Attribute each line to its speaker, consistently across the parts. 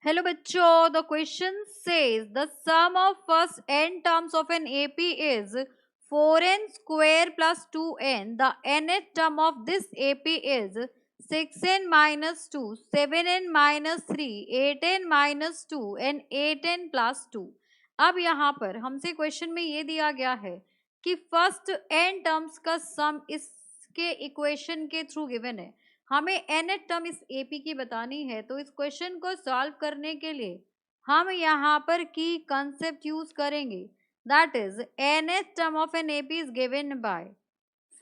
Speaker 1: Hello बच्चों, the question says the sum of first n terms of an AP is 4n square plus 2n. The nth term of this AP is 6n minus 2, 7n minus 3, 8n minus 2 and 8n plus 2. अब यहाँ पर हमसे question में ये दिया गया है कि फर्स्ट n टर्म्स का सम इसके इक्वेशन के थ्रू गिवन है। हमें nth टर्म इस एपी की बतानी है, तो इस क्वेश्चन को सॉल्व करने के लिए हम यहाँ पर की कंसेप्ट यूज करेंगे। That is nth term of an AP is given by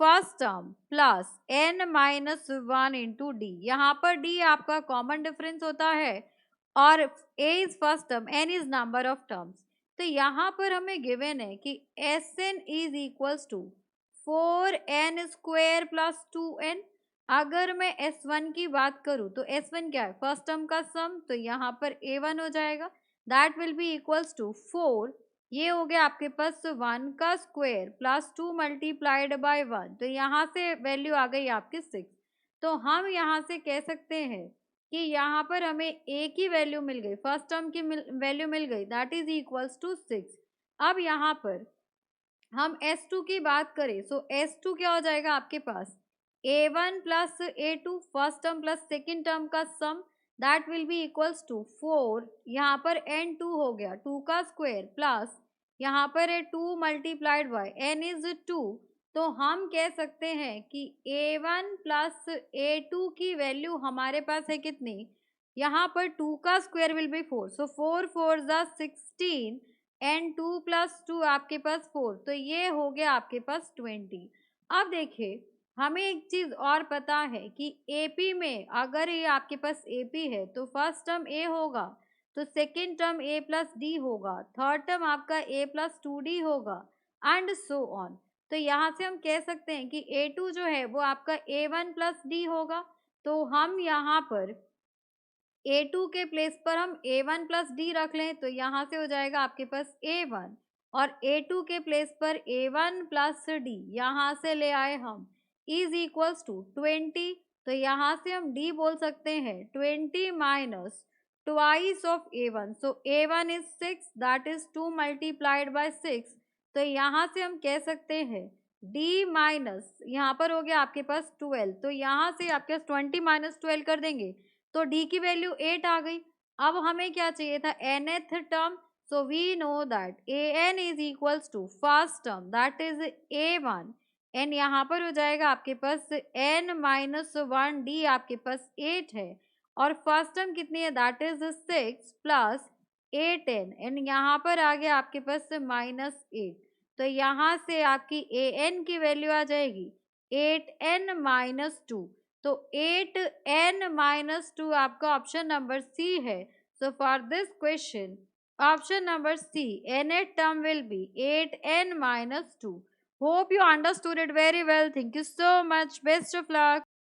Speaker 1: first term plus n minus 1 into D. यहाँ पर d आपका कॉमन डिफरेंस होता है और a is first term, n is number of terms. तो यहाँ पर हमें गिवन है कि Sn is equals to 4n square plus 2n। अगर मैं S1 की बात करूं तो S1 क्या है, फर्स्ट टर्म का सम, तो यहाँ पर A1 हो जाएगा। That will be equals to 4, ये हो गया आपके पास 1 का स्क्वायर प्लस 2 मल्टीप्लाइड बाय 1, तो यहाँ से वैल्यू आ गई आपकी 6। तो हम यहाँ से कह सकते हैं कि यहाँ पर हमें a की वैल्यू मिल गई, फर्स्ट टर्म की वैल्यू मिल गई, दैट इज इक्वल्स टू 6। अब यहाँ पर हम S2 की बात करें, सो S2 क्या हो जाएगा आपके पास, A1 plus A2 first term plus second term का sum, that will be equals to 4, यहाँ पर N2 हो गया 2 का स्क्वायर प्लस यहाँ पर है 2 मल्टीप्लाइड बाय N इज 2। तो हम कह सकते हैं कि A1 प्लस A2 की वैल्यू हमारे पास है कितनी, यहाँ पर 2 का square will be 4, so 4 4 16 and 2 plus 2 आपके पास 4, तो ये हो गया आपके पास 20। अब देखिए हमें एक चीज और पता है कि एपी में अगर ये आपके पास एपी है तो फर्स्ट टर्म ए होगा, तो सेकेंड टर्म ए प्लस डी होगा, थर्ड टर्म आपका ए प्लस 2d होगा एंड सो ऑन। तो यहाँ से हम कह सकते हैं कि A2 जो है वो आपका A1 प्लस डी होगा। तो हम यहाँ पर A2 के प्लेस पर हम A1 प्लस डी रख लें, तो यहाँ से हो जाएगा आपके पास A1, और A2 के प्लेस पर A1 प्लस डी यहाँ से ले आए हम इज इक्वल्स टू 20। तो यहाँ से हम D बोल सकते हैं 20 minus twice of A1, so A1 is 6, that is 2 multiplied by 6। तो यहाँ से हम कह सकते हैं D माइनस यहाँ पर हो गया आपके पास 12, तो यहाँ से आपके पास 20 माइनस 12 कर देंगे तो D की वैल्यू 8 आ गई। अब हमें क्या चाहिए था, nth term, so we know that an is equals to first term that is A1, n यहाँ पर हो जाएगा आपके पास n माइनस 1d, आपके पास 8 है, और फर्स्ट टर्म कितनी है, that is 6 plus 8n, and यहाँ पर आ गया आपके पास -8। तो यहाँ से आपकी an की वैल्यू आ जाएगी 8n माइनस 2, तो 8n माइनस 2 आपका ऑप्शन नंबर सी है। So for this question option number C, nth term will be 8n minus 2. Hope you understood it very well. Thank you so much. Best of luck.